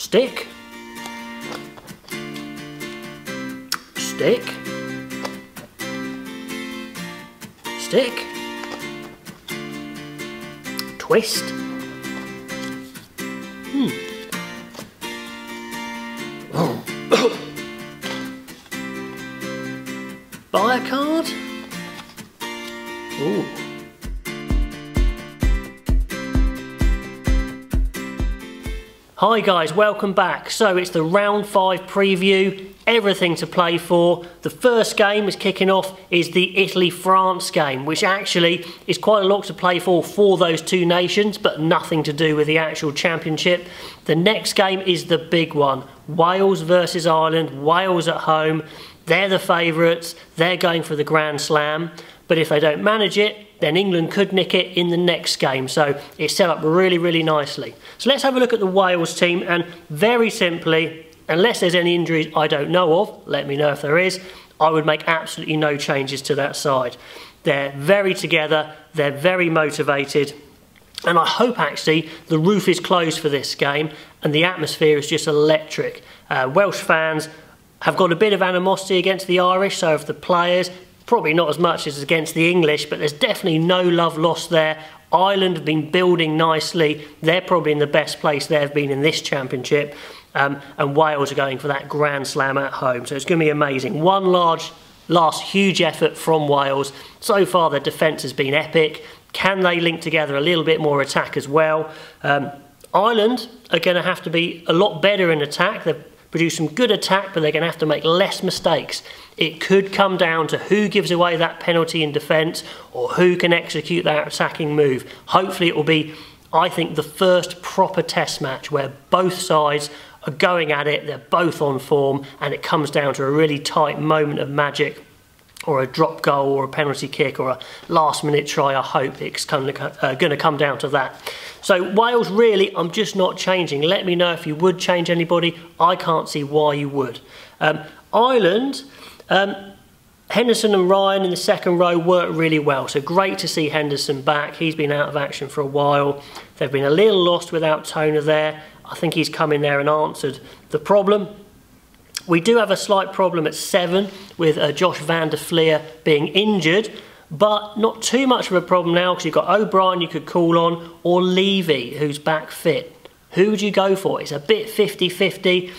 Stick. Stick. Stick. Twist. Buy a card. Ooh. Hi guys, welcome back. So it's the round 5 preview, everything to play for. The first game is kicking off is the Italy-France game, which actually is quite a lot to play for those two nations, but nothing to do with the actual championship. The next game is the big one, Wales versus Ireland. Wales at home, they're the favourites, they're going for the Grand Slam, but if they don't manage it, then England could nick it in the next game. So it's set up really, really nicely. So let's have a look at the Wales team, and very simply, unless there's any injuries I don't know of, let me know if there is, I would make absolutely no changes to that side. They're very together, they're very motivated, and I hope actually the roof is closed for this game and the atmosphere is just electric. Welsh fans have got a bit of animosity against the Irish, so have the players. Probably not as much as against the English, but there's definitely no love lost there. Ireland have been building nicely. They're probably in the best place they've been in this championship. And Wales are going for that Grand Slam at home. So it's going to be amazing. One last huge effort from Wales. So far their defence has been epic. Can they link together a little bit more attack as well? Ireland are going to have to be a lot better in attack. They've produced some good attack, but they're going to have to make less mistakes. It could come down to who gives away that penalty in defence or who can execute that attacking move. Hopefully it will be, I think, the first proper test match where both sides are going at it, they're both on form, and it comes down to a really tight moment of magic, or a drop goal or a penalty kick or a last minute try. I hope it's going to come down to that. So Wales, really, I'm just not changing. Let me know if you would change anybody. I can't see why you would. Ireland, Henderson and Ryan in the second row work really well. So great to see Henderson back. He's been out of action for a while. They've been a little lost without Toner there. I think he's come in there and answered the problem. We do have a slight problem at 7 with Josh van der Fleer being injured, but not too much of a problem now because you've got O'Brien you could call on, or Levy, who's back fit. Who would you go for? It's a bit 50-50.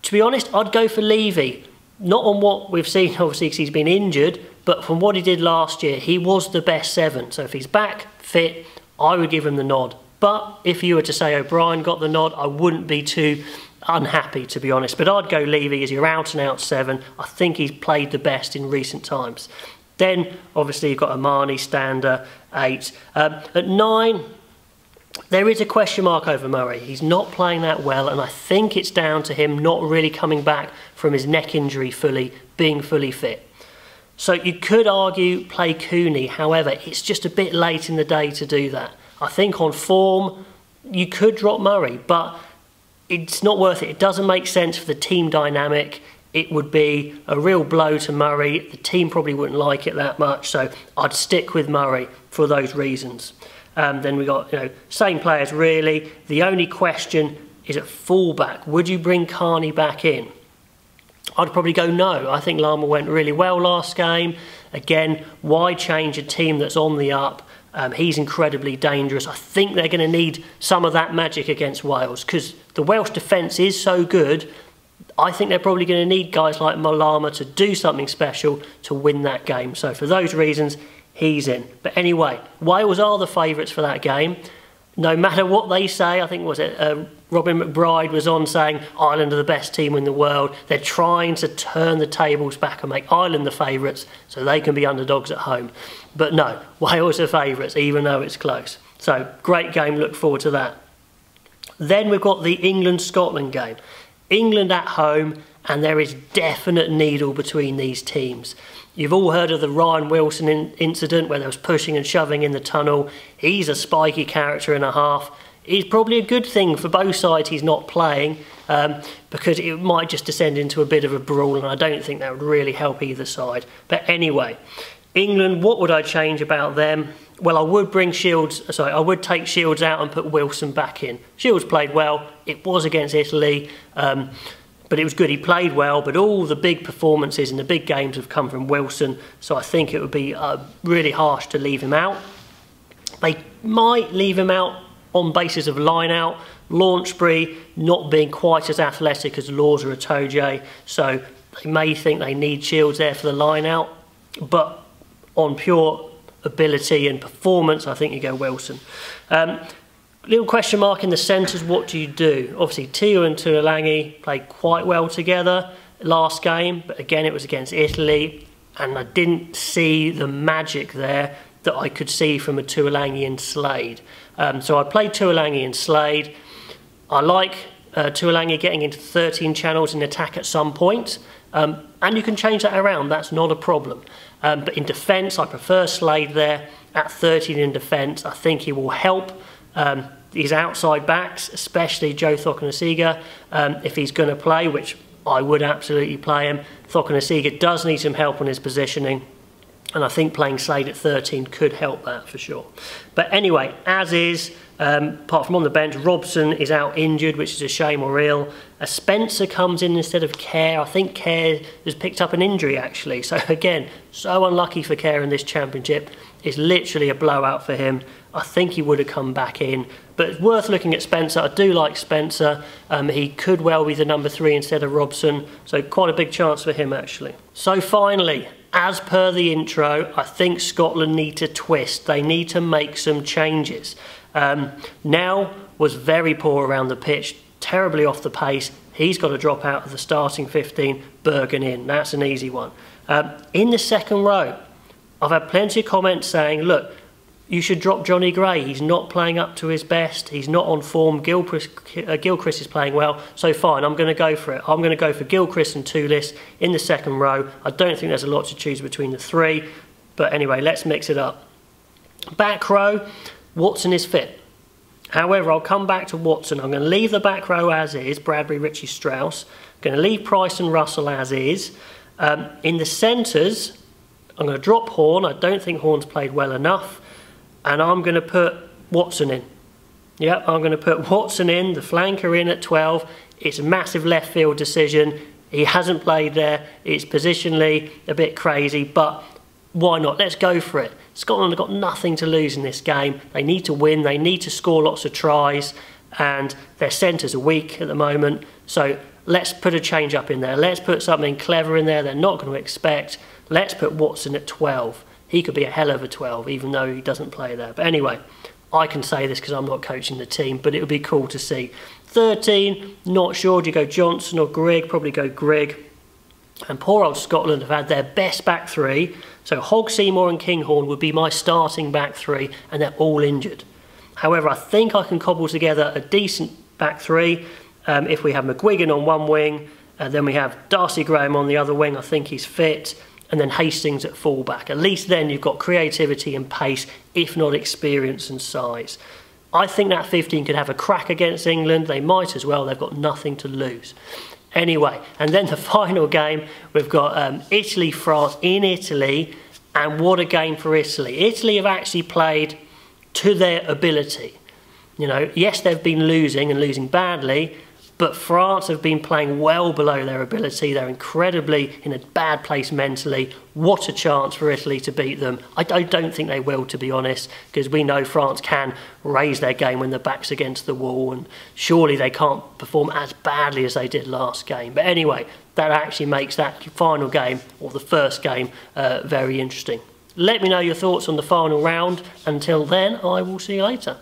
To be honest, I'd go for Levy. Not on what we've seen, obviously, because he's been injured, but from what he did last year, he was the best 7. So if he's back, fit, I would give him the nod. But if you were to say O'Brien got the nod, I wouldn't be too unhappy, to be honest. But I'd go Levy as your out-and-out 7. I think he's played the best in recent times. Then, obviously, you've got Amani, Stander, 8. At 9, there is a question mark over Murray. He's not playing that well, and I think it's down to him not really coming back from his neck injury being fully fit. So you could argue play Cooney. However, it's just a bit late in the day to do that. I think on form, you could drop Murray, but it's not worth it. It doesn't make sense for the team dynamic. It would be a real blow to Murray. The team probably wouldn't like it that much, so I'd stick with Murray for those reasons. Then we got, same players really. The only question is at fullback. Would you bring Carney back in? I'd probably go no. I think Lama went really well last game. Again, why change a team that's on the up? He's incredibly dangerous. I think they're going to need some of that magic against Wales because the Welsh defence is so good. I think they're probably going to need guys like Malama to do something special to win that game. So for those reasons, he's in. But anyway, Wales are the favourites for that game. No matter what they say, I think, Robin McBride was on saying Ireland are the best team in the world. They're trying to turn the tables back and make Ireland the favourites so they can be underdogs at home. But no, Wales are favourites, even though it's close. So, great game, look forward to that. Then we've got the England-Scotland game. England at home, and there is definite needle between these teams. You've all heard of the Ryan Wilson incident where there was pushing and shoving in the tunnel. He's a spiky character and a half. It's probably a good thing for both sides he's not playing because it might just descend into a bit of a brawl, and I don't think that would really help either side. But anyway, England, what would I change about them? well, I would bring Shields, sorry, I would take Shields out and put Wilson back in. Shields played well, it was against Italy, but it was good, he played well, but all the big performances and the big games have come from Wilson, so I think it would be really harsh to leave him out. They might leave him out on basis of line-out, Launchbury not being quite as athletic as Laws or Itoje, so they may think they need Shields there for the line-out, but on pure ability and performance, I think you go Wilson. Little question mark in the centres, what do you do? Obviously, Tio and Tuolangi played quite well together last game, but again, it was against Italy, and I didn't see the magic there that I could see from a Tuolangi and Slade. So I played Tuolangi and Slade. I like Tuolangi getting into 13 channels in attack at some point, and you can change that around, that's not a problem. But in defence, I prefer Slade there at 13 in defence. I think he will help his outside backs, especially Joe Thokanasiga, if he's going to play, which I would absolutely play him. Thokanasiga does need some help on his positioning, and I think playing Slade at 13 could help that for sure. But anyway, as is, apart from on the bench, Robson is out injured, which is a shame or ill. Spencer comes in instead of Kerr. I think Kerr has picked up an injury actually. So again, so unlucky for Kerr in this championship. It's literally a blowout for him. I think he would have come back in. But it's worth looking at Spencer. I do like Spencer. He could well be the number 3 instead of Robson. So quite a big chance for him actually. So finally, as per the intro, I think Scotland need to twist. They need to make some changes. Now was very poor around the pitch, terribly off the pace. He's got to drop out of the starting 15, Bergen in. That's an easy one. In the second row, I've had plenty of comments saying, look, you should drop Johnny Gray. He's not playing up to his best. He's not on form. Gilchrist is playing well. So fine, I'm going to go for it. I'm going to go for Gilchrist and Toulis in the second row. I don't think there's a lot to choose between the 3. But anyway, let's mix it up. Back row, Watson is fit. However, I'll come back to Watson. I'm going to leave the back row as is, Bradbury, Ritchie, Strauss. I'm going to leave Price and Russell as is. In the centres, I'm going to drop Horn. I don't think Horn's played well enough. And I'm going to put Watson in. Yep, I'm going to put Watson in, the flanker in at 12. It's a massive left field decision. He hasn't played there. It's positionally a bit crazy, but why not? Let's go for it. Scotland have got nothing to lose in this game. They need to win. They need to score lots of tries, and their centres are weak at the moment. So let's put a change up in there. Let's put something clever in there they're not going to expect. Let's put Watson at 12. He could be a hell of a 12, even though he doesn't play there. But anyway, I can say this because I'm not coaching the team, but it would be cool to see. 13, not sure. Do you go Johnson or Grigg? Probably go Grigg. And poor old Scotland have had their best back 3. So Hogg, Seymour and Kinghorn would be my starting back 3, and they're all injured. However, I think I can cobble together a decent back 3 if we have McGuigan on one wing, then we have Darcy Graham on the other wing. I think he's fit. And then Hastings at fullback. At least then you've got creativity and pace, if not experience and size. I think that 15 could have a crack against England. They might as well. They've got nothing to lose. Anyway, and then the final game, we've got Italy-France in Italy. And what a game for Italy. Italy have actually played to their ability. You know, yes, they've been losing and losing badly, but France have been playing well below their ability. They're incredibly in a bad place mentally. What a chance for Italy to beat them. I don't think they will, to be honest, because we know France can raise their game when the back's against the wall, and surely they can't perform as badly as they did last game. But anyway, that actually makes that final game, or the first game, very interesting. Let me know your thoughts on the final round. Until then, I will see you later.